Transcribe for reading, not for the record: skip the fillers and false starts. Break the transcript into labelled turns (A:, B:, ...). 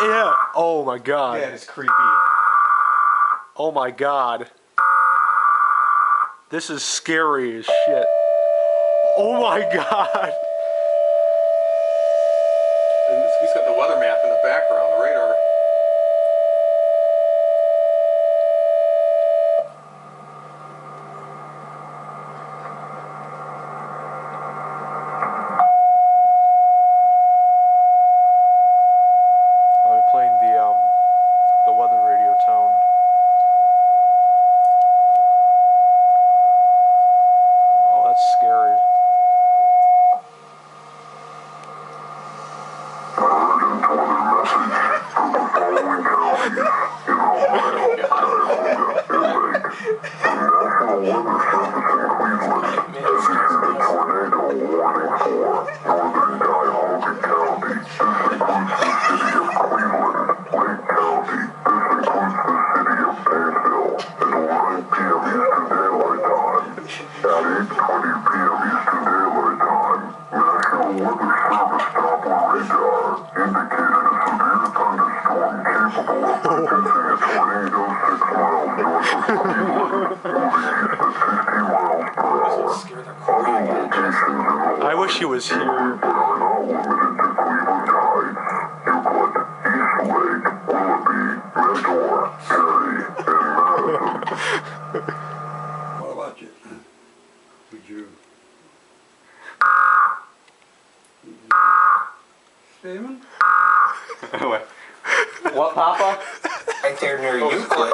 A: Yeah. Oh my god.
B: That is creepy.
A: Oh my god. This is scary as shit. Oh my god.
C: He's got the weather map in the background, the radar.
A: I'll be playing the weather radio tone. Oh, that's scary. I wish he was here.
D: What about you? Would you? Steven?
B: What, Papa?
E: Right there near Euclid.